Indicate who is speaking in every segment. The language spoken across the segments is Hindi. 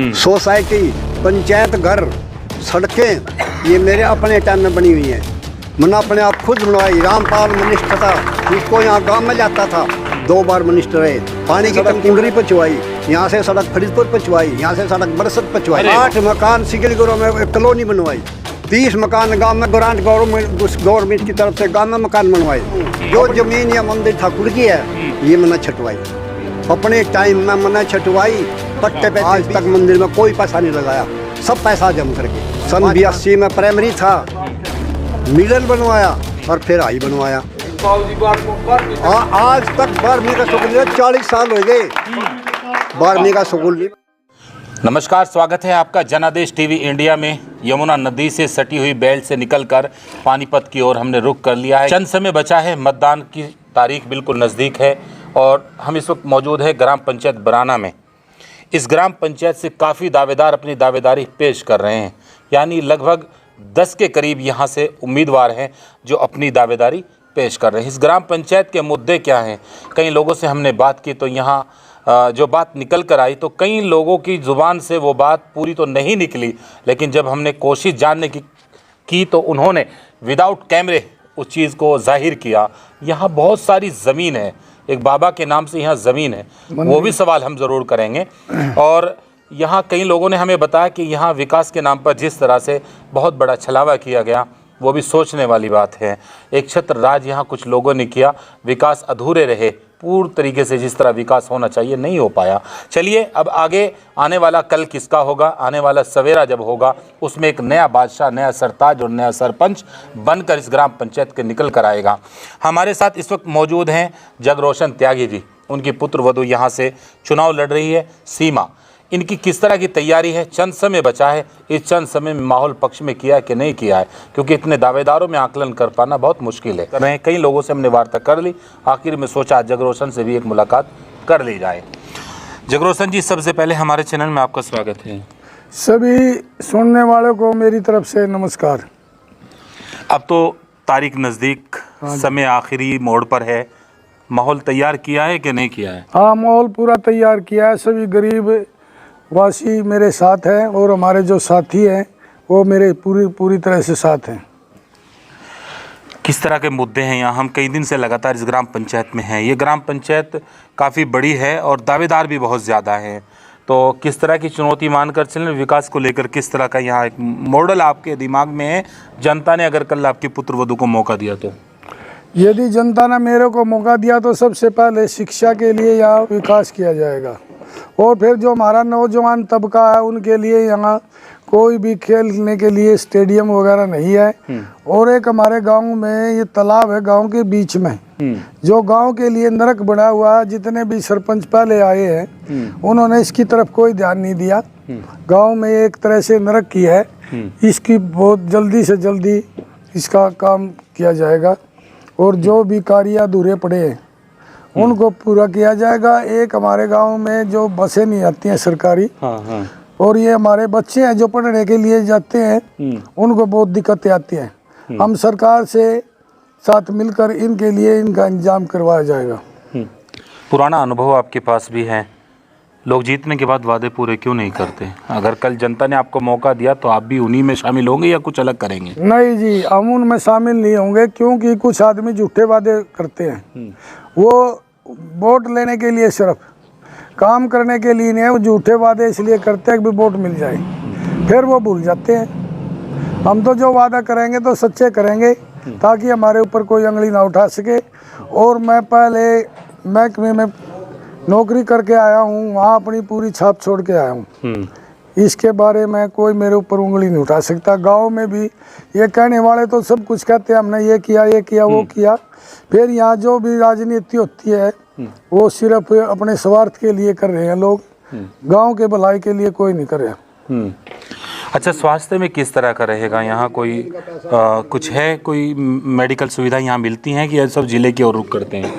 Speaker 1: सोसाइटी, पंचायत घर, सड़कें ये मेरे अपने टाइम में बनी हुई हैं। मैंने अपने आप खुद बनवाई। रामपाल मिनिस्टर था, उसको यहाँ गांव में जाता था, 2 बार मिनिस्टर है। पानी की टंकी पचवाई, यहाँ से सड़क फरीदपुर पचवाई, यहाँ से सड़क बरसत पचवाई। 8 मकान सिगलगुरु में एक कॉलोनी बनवाई। 30 मकान गांव में ग्रांट गवर्नमेंट की तरफ से गांव में मकान बनवाए। जो जमीन या मंदिर ठाकुर की है ये मैंने छटवाई, अपने टाइम में मैंने छटवाई। पट्टे पे आज तक मंदिर में कोई पैसा नहीं लगाया, सब पैसा जम करके। सन 82 में प्राइमरी था, मिडल बनवाया और फिर हाई बनवाया। आज तक 12वीं का स्कूल 40 साल हो गए 12वीं का स्कूल।
Speaker 2: नमस्कार, स्वागत है आपका जनादेश टीवी इंडिया में। यमुना नदी से सटी हुई बेल्ट से निकलकर पानीपत की ओर हमने रुख कर लिया है। चंद समय बचा है, मतदान की तारीख बिल्कुल नज़दीक है और हम इस वक्त मौजूद है ग्राम पंचायत बराना में। इस ग्राम पंचायत से काफ़ी दावेदार अपनी दावेदारी पेश कर रहे हैं, यानी लगभग 10 के करीब यहाँ से उम्मीदवार हैं जो अपनी दावेदारी पेश कर रहे हैं। इस ग्राम पंचायत के मुद्दे क्या हैं, कई लोगों से हमने बात की तो यहाँ जो बात निकल कर आई तो कई लोगों की ज़ुबान से वो बात पूरी तो नहीं निकली, लेकिन जब हमने कोशिश जानने की तो उन्होंने विदाउट कैमरे उस चीज़ को जाहिर किया। यहाँ बहुत सारी ज़मीन है, एक बाबा के नाम से यहाँ ज़मीन है, वो भी सवाल हम ज़रूर करेंगे। और यहाँ कई लोगों ने हमें बताया कि यहाँ विकास के नाम पर जिस तरह से बहुत बड़ा छलावा किया गया वो भी सोचने वाली बात है। एक छत्र राज यहाँ कुछ लोगों ने किया, विकास अधूरे रहे, पूर्ण तरीके से जिस तरह विकास होना चाहिए नहीं हो पाया। चलिए अब आगे आने वाला कल किसका होगा, आने वाला सवेरा जब होगा उसमें एक नया बादशाह, नया सरताज और नया सरपंच बनकर इस ग्राम पंचायत के निकल कर आएगा। हमारे साथ इस वक्त मौजूद हैं जगरोशन त्यागी जी, उनकी पुत्र वधू यहाँ से चुनाव लड़ रही है सीमा। इनकी किस तरह की तैयारी है, चंद समय बचा है, इस चंद समय में माहौल पक्ष में किया है कि नहीं किया है, क्योंकि इतने दावेदारों में आकलन कर पाना बहुत मुश्किल है। कर रहे हैं, कई लोगों से हमने वार्ता कर ली, आखिर में सोचा जगरोशन से भी एक मुलाकात कर ली जाए। जगरोशन जी, सबसे पहले हमारे चैनल में आपका स्वागत है।
Speaker 3: सभी सुनने वालों को मेरी तरफ से नमस्कार।
Speaker 2: अब तो तारीख नज़दीक, समय आखिरी मोड़ पर है, माहौल तैयार किया है कि नहीं किया है?
Speaker 3: हाँ, माहौल पूरा तैयार किया है। सभी गरीब वासी मेरे साथ हैं और हमारे जो साथी हैं वो मेरे पूरी तरह से साथ हैं।
Speaker 2: किस तरह के मुद्दे हैं यहाँ? हम कई दिन से लगातार इस ग्राम पंचायत में हैं। ये ग्राम पंचायत काफ़ी बड़ी है और दावेदार भी बहुत ज़्यादा हैं, तो किस तरह की चुनौती मानकर चलें? विकास को लेकर किस तरह का यहाँ एक मॉडल आपके दिमाग में है? जनता ने अगर कल आपकी पुत्र वधू को मौका दिया तो?
Speaker 3: यदि जनता ने मेरे को मौका दिया तो सबसे पहले शिक्षा के लिए यहाँ विकास किया जाएगा और फिर जो हमारा नौजवान तबका है उनके लिए यहाँ कोई भी खेलने के लिए स्टेडियम वगैरह नहीं है। और एक हमारे गांव में ये तालाब है, गांव के बीच में, जो गांव के लिए नरक बना हुआ है। जितने भी सरपंच पहले आए हैं उन्होंने इसकी तरफ कोई ध्यान नहीं दिया। गांव में एक तरह से नरक की है, इसकी बहुत जल्दी से जल्दी इसका काम किया जाएगा और जो भी कार्य अधूरे पड़े हैं उनको पूरा किया जाएगा। एक हमारे गांव में जो बसें नहीं आती हैं सरकारी, और ये हमारे बच्चे हैं जो पढ़ने के लिए जाते हैं उनको बहुत दिक्कतें आती हैं। हम सरकार से साथ मिलकर इनके लिए इनका इंतजाम करवाया जाएगा।
Speaker 2: पुराना अनुभव आपके पास भी है, लोग जीतने के बाद वादे पूरे क्यों नहीं करते? अगर कल जनता ने आपको मौका दिया तो आप भी उन्हीं में शामिल होंगे या कुछ अलग करेंगे?
Speaker 3: नहीं जी, हम उनमें शामिल नहीं होंगे, क्योंकि कुछ आदमी झूठे वादे करते हैं। वो वोट लेने के लिए, सिर्फ काम करने के लिए नहीं है, वो झूठे वादे इसलिए करते हैं कि वोट मिल जाए, फिर वो भूल जाते हैं। हम तो जो वादा करेंगे तो सच्चे करेंगे ताकि हमारे ऊपर कोई उंगली ना उठा सके। और मैं पहले महकमे में नौकरी करके आया हूँ, वहाँ अपनी पूरी छाप छोड़ के आया हूँ। इसके बारे में कोई मेरे ऊपर उंगली नहीं उठा सकता। गांव में भी ये कहने वाले तो सब कुछ कहते हैं, हमने ये किया वो किया। फिर यहाँ जो भी राजनीति होती है वो सिर्फ अपने स्वार्थ के लिए कर रहे हैं लोग, गांव के भलाई के लिए कोई नहीं कर रहा।
Speaker 2: अच्छा, स्वास्थ्य में किस तरह का रहेगा यहाँ? कोई कुछ है, कोई मेडिकल सुविधा यहाँ मिलती हैं कि ये सब जिले की ओर रुख करते हैं?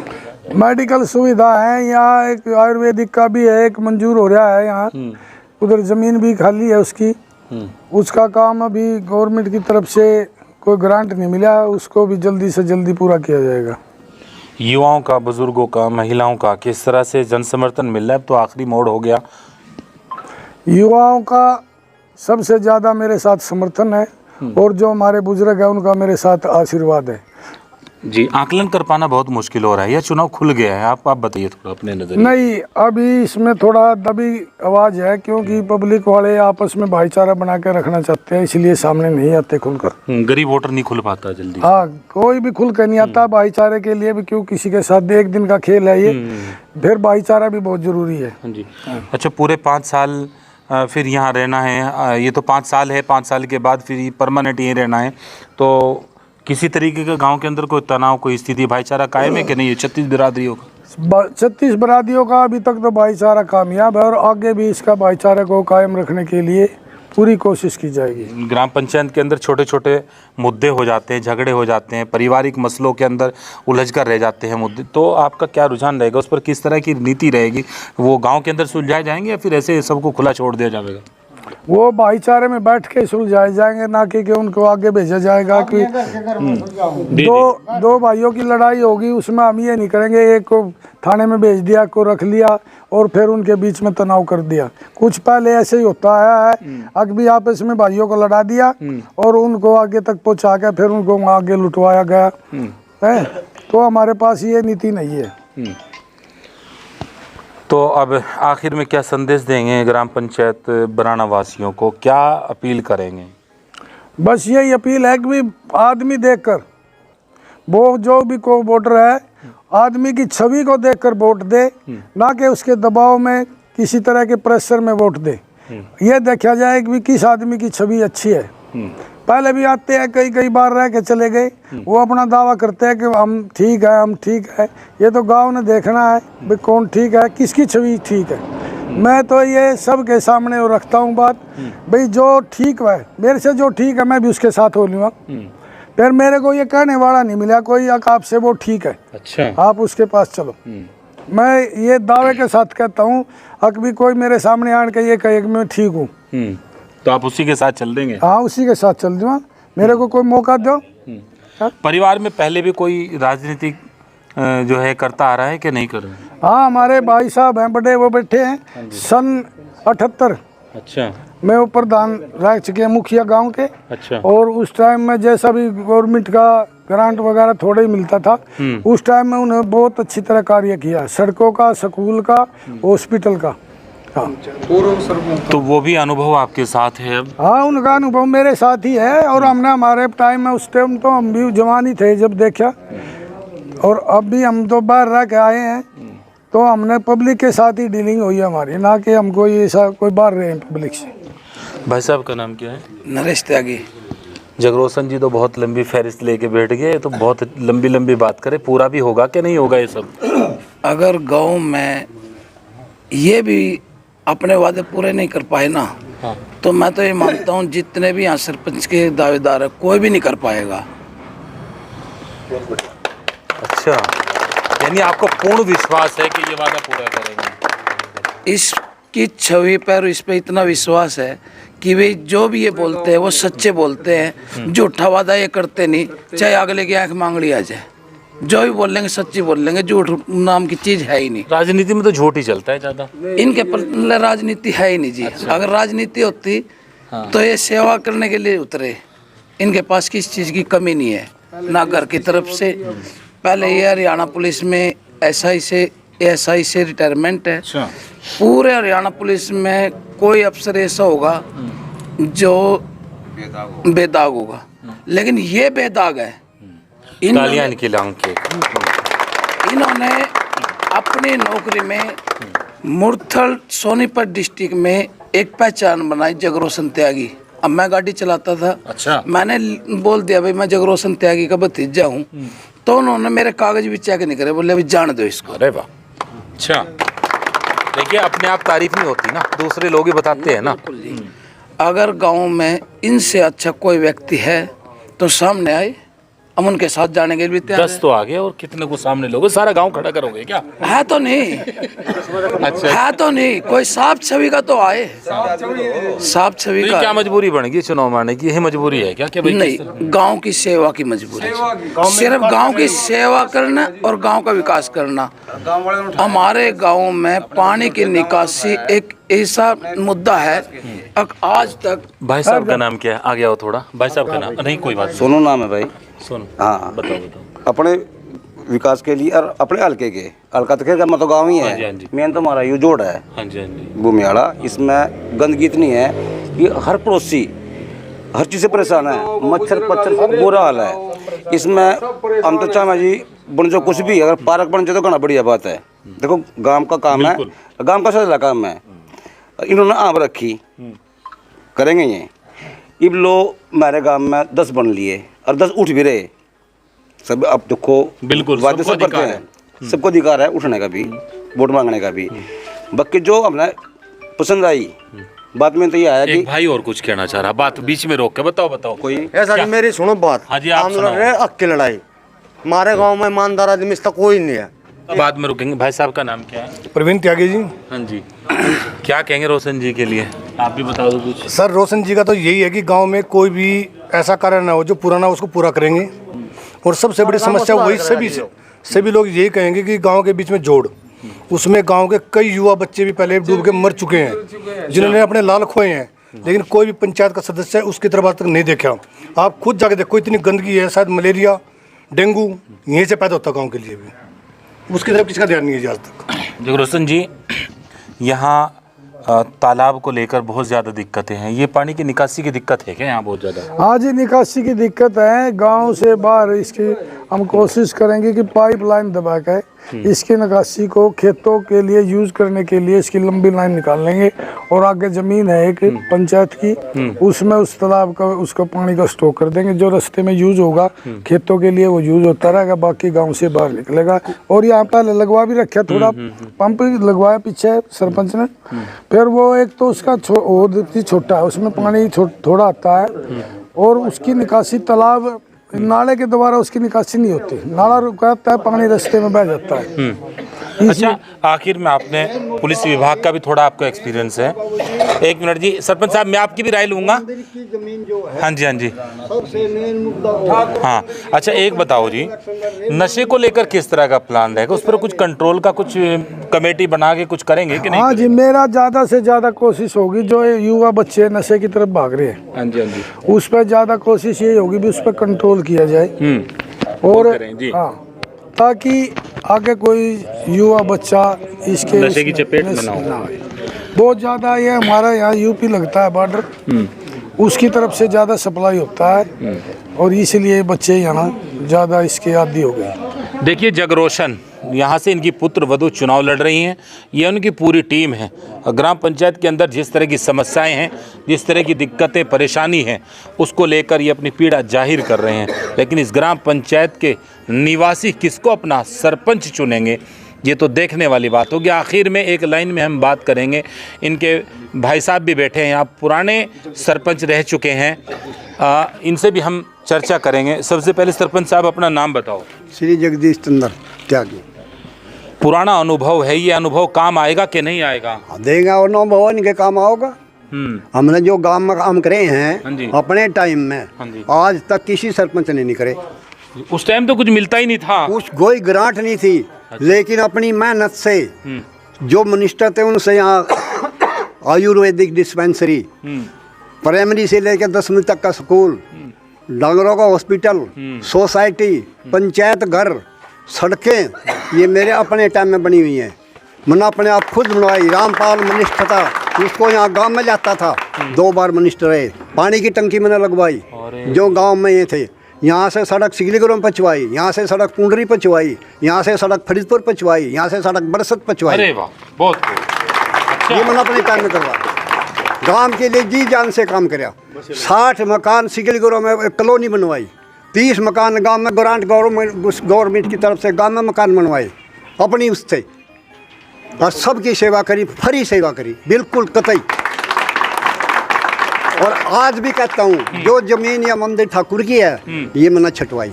Speaker 3: मेडिकल सुविधा है यहाँ, एक आयुर्वेदिक का भी है, एक मंजूर हो रहा है यहाँ। उधर ज़मीन भी खाली है उसकी, उसका काम अभी गवर्नमेंट की तरफ से कोई ग्रांट नहीं मिला, उसको भी जल्दी से जल्दी पूरा किया जाएगा।
Speaker 2: युवाओं का, बुजुर्गों का, महिलाओं का किस तरह से जन समर्थन मिल रहा है? तो आखिरी मोड़ हो गया।
Speaker 3: युवाओं का सबसे ज़्यादा मेरे साथ समर्थन है और जो हमारे बुजुर्ग हैं उनका मेरे साथ आशीर्वाद है।
Speaker 2: जी, आकलन कर पाना बहुत मुश्किल हो रहा है, यह चुनाव खुल गया है, आप बताइए थोड़ा अपने नजर।
Speaker 3: नहीं, अभी इसमें थोड़ा दबी आवाज़ है क्योंकि पब्लिक वाले आपस में भाईचारा बना के रखना चाहते हैं, इसलिए सामने नहीं आते खुलकर।
Speaker 2: गरीब वोटर नहीं खुल पाता जल्दी।
Speaker 3: हाँ, कोई भी खुल कर नहीं आता भाईचारे के लिए भी, क्यों किसी के साथ एक दिन का खेल है ये, फिर भाईचारा भी बहुत ज़रूरी है।
Speaker 2: जी, अच्छा, पूरे 5 साल फिर यहाँ रहना है, ये तो 5 साल है, 5 साल के बाद फिर परमानेंट यहीं रहना है, तो किसी तरीके का गांव के अंदर कोई तनाव, कोई स्थिति, भाईचारा कायम है कि नहीं है 36 बिरादरियों का?
Speaker 3: 36 बरादियों का अभी तक तो भाईचारा कामयाब है और आगे भी इसका भाईचारे को कायम रखने के लिए पूरी कोशिश की जाएगी।
Speaker 2: ग्राम पंचायत के अंदर छोटे छोटे मुद्दे हो जाते हैं, झगड़े हो जाते हैं, पारिवारिक मसलों के अंदर उलझ कर रह जाते हैं मुद्दे, तो आपका क्या रुझान रहेगा, उस पर किस तरह की नीति रहेगी? वो गाँव के अंदर सुलझाए जाएंगे या फिर ऐसे सबको खुला छोड़ दिया जाएगा?
Speaker 3: वो भाईचारे में बैठ के सुलझाए जाएंगे, ना कि उनको आगे भेजा जाएगा कि दो भाइयों की लड़ाई होगी उसमें हम ये नहीं करेंगे एक को थाने में भेज दिया, को रख लिया और फिर उनके बीच में तनाव कर दिया। कुछ पहले ऐसे ही होता है, अभी आपस में भाइयों को लड़ा दिया और उनको आगे तक पहुंचा के फिर उनको आगे लुटवाया गया है, तो हमारे पास ये नीति नहीं है।
Speaker 2: तो अब आखिर में क्या संदेश देंगे ग्राम पंचायत बराना वासियों को, क्या अपील करेंगे?
Speaker 3: बस यही अपील है कि भी आदमी देखकर, वो जो भी को वोटर है आदमी की छवि को देखकर वोट दे, ना कि उसके दबाव में किसी तरह के प्रेशर में वोट दे। ये देखा जाए कि भी किस आदमी की छवि अच्छी है। पहले भी आते हैं, कई बार रह के चले गए, वो अपना दावा करते हैं कि हम ठीक है, हम ठीक है। ये तो गांव ने देखना है भाई कौन ठीक है, किसकी छवि ठीक है। मैं तो ये सब के सामने वो रखता हूँ बात, भाई जो ठीक है मेरे से, जो ठीक है मैं भी उसके साथ हो लूँगा। फिर मेरे को ये कहने वाला नहीं मिला कोई आपसे वो ठीक है,
Speaker 2: अच्छा
Speaker 3: आप उसके पास चलो। मैं ये दावे के साथ कहता हूँ, अकभी कोई मेरे सामने आन के ये कहे कि मैं ठीक हूँ,
Speaker 2: तो आप उसी के साथ चल देंगे?
Speaker 3: हाँ, उसी के साथ चल दूँगा, मेरे को कोई मौका दो।
Speaker 2: परिवार में पहले भी कोई राजनीतिक जो है करता आ रहा है कि नहीं कर रहे?
Speaker 3: हाँ, हमारे भाई साहब हैं बड़े, वो बैठे हैं सन 78।
Speaker 2: अच्छा,
Speaker 3: मैं वो प्रधान रह चुके हैं मुखिया गांव के।
Speaker 2: अच्छा,
Speaker 3: और उस टाइम में जैसा भी गवर्नमेंट का ग्रांट वगैरह थोड़ा ही मिलता था, उस टाइम में उन्हें बहुत अच्छी तरह कार्य किया, सड़कों का, स्कूल का, हॉस्पिटल का। हाँ,
Speaker 2: तो वो भी अनुभव आपके साथ है अब?
Speaker 3: हाँ, उनका अनुभव मेरे साथ ही है। और हमने हमारे टाइम में, उस टाइम तो हम भी जवान ही थे जब देखा, और अब भी हम तो बाहर रह के आए हैं, तो हमने पब्लिक के साथ ही डीलिंग हुई है हमारी, ना कि हम कोई ऐसा कोई बाहर रहे हैं पब्लिक से।
Speaker 2: भाई साहब का नाम क्या है?
Speaker 4: नरेश त्यागी।
Speaker 2: जगरोसन जी तो बहुत लंबी फहरिस्त लेके बैठ गए, तो बहुत लंबी लंबी बात करें, पूरा भी होगा कि नहीं होगा ये सब?
Speaker 4: अगर गांव में ये भी अपने वादे पूरे नहीं कर पाए ना, तो मैं तो ये मानता हूँ जितने भी यहाँ सरपंच के दावेदार है कोई भी नहीं कर पाएगा।
Speaker 2: अच्छा, यानी आपको पूर्ण विश्वास है कि ये वादा पूरा करेंगे?
Speaker 4: इसकी छवि पर, इस पे इतना विश्वास है कि वे जो भी ये बोलते हैं वो सच्चे बोलते हैं, झूठा वादा ये करते नहीं, चाहे अगले की आंख मांगड़ी आ जाए, जो भी बोलेंगे सच्ची बोलेंगे, झूठ नाम की चीज है ही नहीं।
Speaker 2: राजनीति में तो झूठ ही चलता है ज्यादा,
Speaker 4: इनके पर राजनीति है ही नहीं जी। अच्छा। अगर राजनीति होती तो ये सेवा करने के लिए उतरे, इनके पास किस चीज की कमी नहीं है, ना घर की तरफ से। पहले ये हरियाणा पुलिस में एसआई से रिटायरमेंट है।
Speaker 2: अच्छा।
Speaker 4: पूरे हरियाणा पुलिस में कोई अफसर ऐसा होगा जो बेदाग होगा, लेकिन ये बेदाग है। इन्होंने अपनी नौकरी में मुरथल सोनीपत डिस्ट्रिक्ट में एक पहचान बनाई, जगरोसन त्यागी। अब मैं गाड़ी चलाता था।
Speaker 2: अच्छा।
Speaker 4: मैंने बोल दिया भाई मैं जगरोसन त्यागी का भतीजा हूँ, तो उन्होंने मेरे कागज भी चेक नहीं करे, बोले अभी जान दो इसको।
Speaker 2: अरे वाह, अच्छा। देखिए, अपने आप तारीफ नहीं होती ना, दूसरे लोग ही बताते हैं ना।
Speaker 4: अगर गांव में इनसे अच्छा कोई व्यक्ति है तो सामने आए, हम उनके साथ जाने के लिए तैयार
Speaker 2: 10 तो आगे और कितने को सामने लोगे, सारा गांव खड़ा करोगे क्या?
Speaker 4: है तो नहीं।
Speaker 2: अच्छा,
Speaker 4: है तो नहीं, कोई साफ छवि का तो आए, साफ छवि का।
Speaker 2: क्या मजबूरी बन गई चुनाव मारने की? यही मजबूरी है क्या? क्या
Speaker 4: नहीं, गांव की सेवा की मजबूरी, सिर्फ गांव की सेवा करना और गांव का विकास करना। हमारे गांव में पानी की निकासी एक ऐसा मुद्दा है आज तक।
Speaker 2: भाई साहब का नाम क्या है? आ गया हो थोड़ा। भाई साहब का नाम नहीं, कोई बात नहीं।
Speaker 5: सोनू नाम है भाई।
Speaker 2: सुन,
Speaker 5: हाँ,
Speaker 2: बताओ।
Speaker 5: अपने विकास के लिए और अपने हल्के के हल्का तक का मतलब गाँव ही
Speaker 2: हाँ जी, हाँ
Speaker 5: है।
Speaker 2: जी।
Speaker 5: मेन तो हमारा यू जोड़ है
Speaker 2: हाँ जी, हाँ जी।
Speaker 5: भूमियाड़ा। इसमें गंदगी इतनी है कि हर पड़ोसी हर चीज़ से परेशान है। मच्छर पच्छर बुरा हाल है इसमें। हम तो चाहे जी बन जो कुछ भी, अगर पार्क बन जाए तो घना बढ़िया बात है। देखो गांव का काम है, गांव का सारा काम है। इन्होंने आम रखी करेंगे ये। अब लो हमारे गांव में 10 बन लिए और 10 उठ भी रहे सब। अब देखो
Speaker 2: बिल्कुल,
Speaker 5: वादे सब करते हैं, सबको अधिकार है उठने का भी, वोट मांगने का भी। बाकी जो हमने पसंद आई बात में तो ये आया कि
Speaker 2: एक भाई और कुछ कहना चाह रहा, बात बीच में रोक के बताओ।
Speaker 5: कोई
Speaker 6: ऐसा कि मेरी सुनो बात।
Speaker 2: हाँ जी, आप
Speaker 6: हम लड़
Speaker 2: सुनाओ।
Speaker 6: रहे हैं हक की लड़ाई। हमारे गांव में ईमानदार आदमी इसका कोई नहीं है।
Speaker 2: बाद में रुकेंगे। भाई साहब का नाम क्या है?
Speaker 7: प्रवीण त्यागी जी।
Speaker 2: हाँ जी। क्या कहेंगे रोशन जी के लिए? आप भी बता दो कुछ।
Speaker 7: सर रोशन जी का तो यही है कि गांव में कोई भी ऐसा कार्य ना हो जो पुराना उसको पूरा करेंगे। और सबसे बड़ी समस्या वही सभी लोग यही कहेंगे कि गांव के बीच में जोड़, उसमें गांव के कई युवा बच्चे भी पहले डूब के मर चुके हैं जिन्होंने अपने लाल खोए हैं, लेकिन कोई भी पंचायत का सदस्य उसकी तरफ आज तक नहीं देखा। आप खुद जाके देखो इतनी गंदगी है, शायद मलेरिया डेंगू यहीं से पैदा होता गाँव के लिए भी, उसकी तरफ किसका ध्यान नहीं है जी आज तक।
Speaker 2: देखो रोशन जी, यहाँ तालाब को लेकर बहुत ज़्यादा दिक्कतें हैं। ये पानी की निकासी की दिक्कत है क्या यहाँ बहुत ज़्यादा?
Speaker 3: हाँ जी, निकासी की दिक्कत है। गांव से बाहर इसकी हम कोशिश करेंगे कि पाइपलाइन दबा के इसकी निकासी को खेतों के लिए यूज करने के लिए इसकी लंबी लाइन निकाल लेंगे। और आगे जमीन है एक पंचायत की, उसमें उस तालाब का उसका पानी का स्टॉक कर देंगे। जो रास्ते में यूज होगा खेतों के लिए वो यूज होता रहेगा, बाकी गाँव से बाहर निकलेगा। और यहाँ पहले लगवा भी रखा, थोड़ा पंप लगवाया पीछे सरपंच ने। फिर वो एक तो उसका छोटा है, उसमें पानी थोड़ा आता है और उसकी निकासी तालाब नाले के द्वारा उसकी निकासी नहीं होती। नाला रुकाता है, पानी रास्ते में बह जाता है।
Speaker 2: अच्छा, आखिर में आपने पुलिस विभाग का भी थोड़ा आपका एक्सपीरियंस है। एक मिनट जी, सरपंच साहब मैं आपकी भी राय लूंगा।
Speaker 1: जमीन जो है
Speaker 2: हाँ जी, हाँ जी।
Speaker 1: सबसे मेन मुद्दा।
Speaker 2: हाँ, अच्छा एक बताओ जी, नशे को लेकर किस तरह का प्लान रहेगा? उस पर कुछ कंट्रोल का कुछ कमेटी बना के कुछ करेंगे कि नहीं?
Speaker 3: हाँ जी, मेरा ज़्यादा से ज़्यादा कोशिश होगी जो युवा बच्चे नशे की तरफ भाग रहे हैं,
Speaker 2: हाँ जी, हाँ जी।
Speaker 3: उस पर ज़्यादा कोशिश ये होगी भी उस पर कंट्रोल किया जाए। और
Speaker 2: करें जी।
Speaker 3: हाँ, ताकि आगे कोई युवा बच्चा इसके
Speaker 2: नशे की चपेट में ना हो।
Speaker 3: आए। बहुत ज़्यादा ये हमारा यहाँ यूपी लगता है बॉर्डर, उसकी तरफ से ज़्यादा सप्लाई होता है और इसलिए बच्चे यहाँ ज़्यादा इसके आदी हो गए।
Speaker 2: देखिए जगरोशन, यहाँ से इनकी पुत्र वधू चुनाव लड़ रही हैं। ये उनकी पूरी टीम है। ग्राम पंचायत के अंदर जिस तरह की समस्याएं हैं, जिस तरह की दिक्कतें परेशानी हैं, उसको लेकर ये अपनी पीड़ा जाहिर कर रहे हैं। लेकिन इस ग्राम पंचायत के निवासी किसको अपना सरपंच चुनेंगे, ये तो देखने वाली बात होगी। आखिर में एक लाइन में हम बात करेंगे, इनके भाई साहब भी बैठे हैं यहाँ, पुराने सरपंच रह चुके हैं, इनसे भी हम चर्चा करेंगे। सबसे पहले सरपंच साहब अपना नाम बताओ।
Speaker 1: श्री जगदीश चंद्र त्यागी।
Speaker 2: पुराना अनुभव है, ये अनुभव काम आएगा कि नहीं आएगा?
Speaker 1: देगा और नौ भवन के काम आओगा। हमने जो गांव में काम करे
Speaker 2: हाँ
Speaker 1: हैं
Speaker 2: जी।
Speaker 1: अपने टाइम में,
Speaker 2: हाँ जी।
Speaker 1: आज तक किसी सरपंच ने नहीं करे।
Speaker 2: उस टाइम तो कुछ मिलता ही नहीं था।
Speaker 1: कुछ कोई ग्रांट नहीं थी, लेकिन अपनी मेहनत से जो मिनिस्टर थे उनसे यहाँ आयुर्वेदिक डिस्पेंसरी, प्राइमरी से लेकर 10वीं तक का स्कूल, डांगरों का हॉस्पिटल, सोसाइटी, पंचायत घर, सड़कें, ये मेरे अपने टाइम में बनी हुई हैं। मैंने अपने आप खुद बनवाई। रामपाल मिनिस्टर था, उसको यहाँ गांव में जाता था, 2 बार मिनिस्टर रहे। पानी की टंकी मैंने लगवाई जो गांव में ये थे। यहाँ से सड़क सिगलीगुरु में पचवाई, यहाँ से सड़क पुंडरी पचवाई, यहाँ से सड़क फरीदपुर पचवाई, यहाँ से सड़क बरसत पचवाई।
Speaker 2: अरे वाह, बहुत अच्छा।
Speaker 1: ये मैंने अपने टाइम में करवाया। गांव के लिए जी जान से काम कराया। 60 मकान सिगलीगुरु में कॉलोनी बनवाई, 30 मकान गांव में ग्रांट गवर्नमेंट की तरफ से गांव में मकान बनवाए अपनी उससे, और सबकी सेवा करी, फ्री सेवा करी, बिल्कुल कतई। और आज भी कहता हूँ, जो जमीन या मंदिर ठाकुर की है ये मैंने छटवाई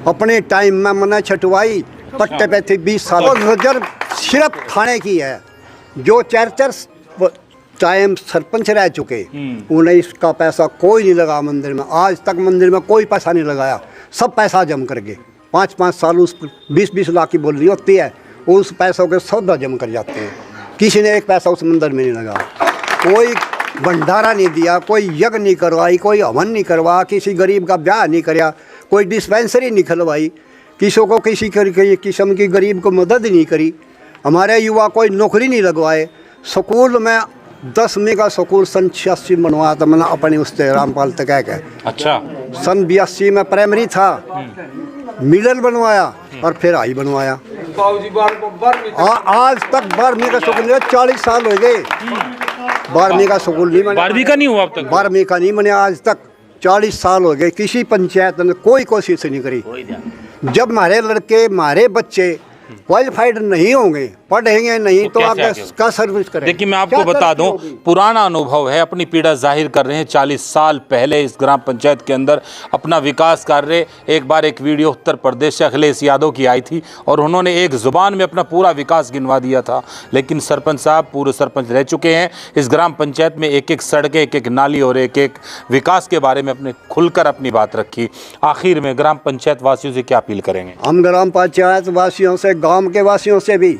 Speaker 1: अपने टाइम में, मैंने छटवाई। पट्टे पे थे 20 साल। और नजर सिर्फ थाने की है। जो 4 टाइम सरपंच रह चुके, उन्हें इसका पैसा कोई नहीं लगा मंदिर में। आज तक मंदिर में कोई पैसा नहीं लगाया, सब पैसा जम करके 5-5 साल उस 20-20 लाख की बोली होती है, उस पैसों के सौदा जम कर जाते हैं। किसी ने एक पैसा उस मंदिर में नहीं लगा, कोई भंडारा नहीं दिया, कोई यज्ञ नहीं करवाई, कोई हवन नहीं करवा, किसी गरीब का ब्याह नहीं कराया, कोई डिस्पेंसरी नहीं खुलवाई, किसी को किसी किस्म की गरीब को मदद नहीं करी। हमारे युवा कोई नौकरी नहीं लगवाए। स्कूल में 10वीं का स्कूल सन 86 बनवाया था मैंने अपने उससे रामपाल तक के।
Speaker 2: अच्छा।
Speaker 1: सन 82 में प्राइमरी था, मिडल बनवाया और फिर हाई बनवाया। आज तक 12वीं का स्कूल 40 साल हो गए, 12वीं का स्कूल नहीं बना।
Speaker 2: 12वीं का नहीं हुआ अब तक?
Speaker 1: 12वीं का नहीं बने आज तक, 40 साल हो गए। किसी पंचायत ने कोई कोशिश नहीं करी। जब हमारे लड़के हमारे बच्चे क्वालिफाइड नहीं होंगे, पढ़ेंगे नहीं तो आगे का सर्विस करेंगे।
Speaker 2: देखिए मैं आपको बता दूं, पुराना अनुभव है, अपनी पीड़ा जाहिर कर रहे हैं। 40 साल पहले इस ग्राम पंचायत के अंदर अपना विकास कार्य, एक बार एक वीडियो उत्तर प्रदेश से अखिलेश यादव की आई थी और उन्होंने एक ज़ुबान में अपना पूरा विकास गिनवा दिया था। लेकिन सरपंच साहब पूर्व सरपंच रह चुके हैं इस ग्राम पंचायत में, एक एक सड़कें, एक एक नाली और एक एक विकास के बारे में अपने खुलकर अपनी बात रखी। आखिर में ग्राम पंचायत वासियों से क्या अपील करेंगे?
Speaker 1: हम ग्राम पंचायत वासियों से, गांव के वासियों से भी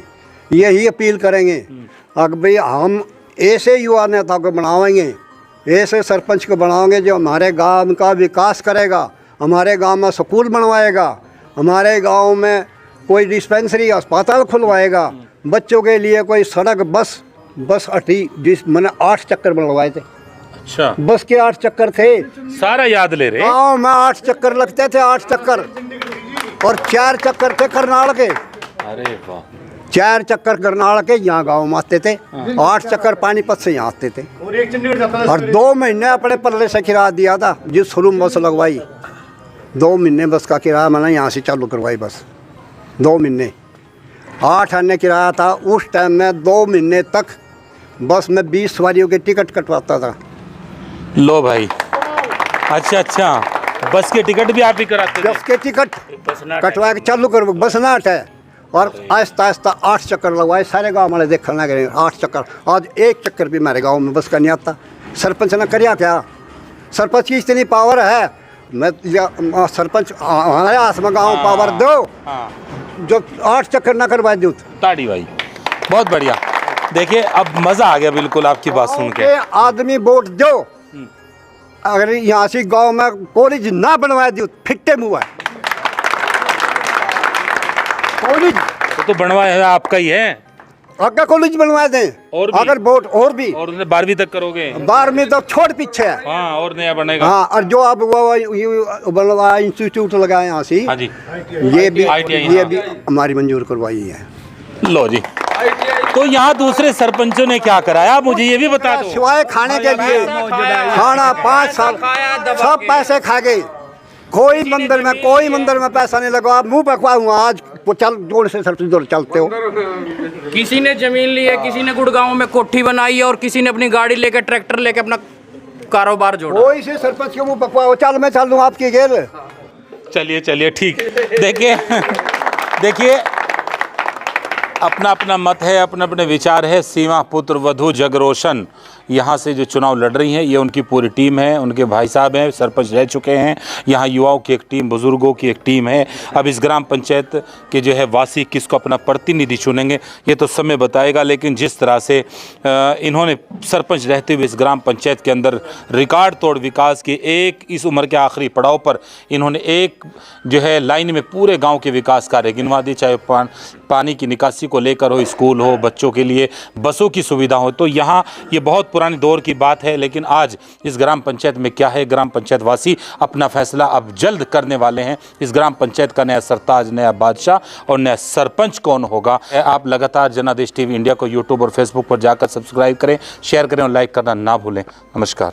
Speaker 1: यही अपील करेंगे कि भाई हम ऐसे युवा नेता को बनाएंगे, ऐसे सरपंच को बनाएंगे जो हमारे गांव का विकास करेगा, हमारे गांव में स्कूल बनवाएगा, हमारे गांव में कोई डिस्पेंसरी अस्पताल खुलवाएगा, बच्चों के लिए कोई सड़क बस अटी, जिस मैंने 8 चक्कर बनवाए थे।
Speaker 2: अच्छा,
Speaker 1: बस के 8 चक्कर थे,
Speaker 2: सारा याद ले रहे?
Speaker 1: गाँव में 8 चक्कर लगते थे, 8 चक्कर, और 4 चक्कर थे करनाल के।
Speaker 2: अरे वाह।
Speaker 1: 4 चक्कर करनाल के यहाँ गाँव में आते थे, 8 चक्कर पानीपत से यहाँ आते थे। और 2 महीने अपने पल्ले से किराया दिया था, जिस शुरू में बस लगवाई 2 महीने बस का किराया मैंने यहाँ से चालू करवाई। बस 2 महीने 8 आने किराया था। उस टाइम में 2 महीने तक बस में 20 सवारियों के टिकट कटवाता था।
Speaker 2: लो भाई, अच्छा, बस के टिकट भी आप ही कराते थे?
Speaker 1: बस के टिकट कटवा के चालू कर, बस ना हटे। और आहिस्ता आहिस्ता 8 चक्कर लगवाए, सारे गांव वाले देखने लगे 8 चक्कर। आज 1 चक्कर भी हमारे गांव में बस का नहीं आता। सरपंच ने करिया क्या? सरपंच की इतनी पावर है, मैं सरपंच हमारे हाथ में गाँव पावर दो जो 8 चक्कर ना करवाए दूँ।
Speaker 2: ताड़ी भाई, बहुत बढ़िया। देखिए अब मज़ा आ गया बिल्कुल आपकी बात सुन के।
Speaker 1: आदमी वोट दो, अगर यहाँ से गांव में कॉलेज ना बनवाए दूँ फिट्टे मुँह है। कॉलेज
Speaker 2: तो बनवाया है आपका ही है,
Speaker 1: आगे कॉलेज बनवा दें।
Speaker 2: और भी?
Speaker 1: अगर वोट और भी,
Speaker 2: और 12वीं तक करोगे?
Speaker 1: 12वीं तक छोड़ पीछे है।
Speaker 2: हाँ, और नया बनेगा।
Speaker 1: हाँ, और जो अब वो बनवा इंस्टीट्यूट लगाए यहाँ से,
Speaker 2: हाँ जी,
Speaker 1: ये भी
Speaker 2: ITI
Speaker 1: हमारी मंजूर करवाई है।
Speaker 2: लो जी। तो यहाँ दूसरे सरपंचों ने क्या कराया, मुझे ये भी बता दो।
Speaker 1: सिवाय खाने के लिए खाना 5 साल सब पैसे खा गए। कोई मंदिर में पैसा नहीं लगा। मुँह पकवा हुआ आज वो चल जोर से सरपंच जोर चलते हो।
Speaker 8: किसी ने जमीन ली है, किसी ने गुड़गांव में कोठी बनाई है और किसी ने अपनी गाड़ी लेके, ट्रैक्टर लेके अपना कारोबार जोड़ा।
Speaker 1: कोई से सरपंच के मुँह पकवा हो, चल मैं चल दूँ आपकी गेल।
Speaker 2: चलिए ठीक। देखिए अपना अपना मत है, अपने अपने विचार है। सीमा पुत्र वधू जगरोशन यहाँ से जो चुनाव लड़ रही हैं, ये उनकी पूरी टीम है, उनके भाई साहब हैं, सरपंच रह चुके हैं। यहाँ युवाओं की एक टीम, बुजुर्गों की एक टीम है। अब इस ग्राम पंचायत के जो है वासी किसको अपना प्रतिनिधि चुनेंगे ये तो समय बताएगा। लेकिन जिस तरह से इन्होंने सरपंच रहते हुए इस ग्राम पंचायत के अंदर रिकॉर्ड तोड़ विकास की, एक इस उम्र के आखिरी पड़ाव पर इन्होंने एक जो है लाइन में पूरे गाँव के विकास कार्य गिनवा दिए, चाहे पानी की निकासी को लेकर हो, स्कूल हो, बच्चों के लिए बसों की सुविधा हो। तो यहाँ ये बहुत पुराने दौर की बात है। लेकिन आज इस ग्राम पंचायत में क्या है, ग्राम पंचायत वासी अपना फैसला अब जल्द करने वाले हैं। इस ग्राम पंचायत का नया सरताज, नया बादशाह और नया सरपंच कौन होगा। आप लगातार जनादेश टीवी इंडिया को यूट्यूब और फेसबुक पर जाकर सब्सक्राइब करें, शेयर करें और लाइक करना ना भूलें। नमस्कार।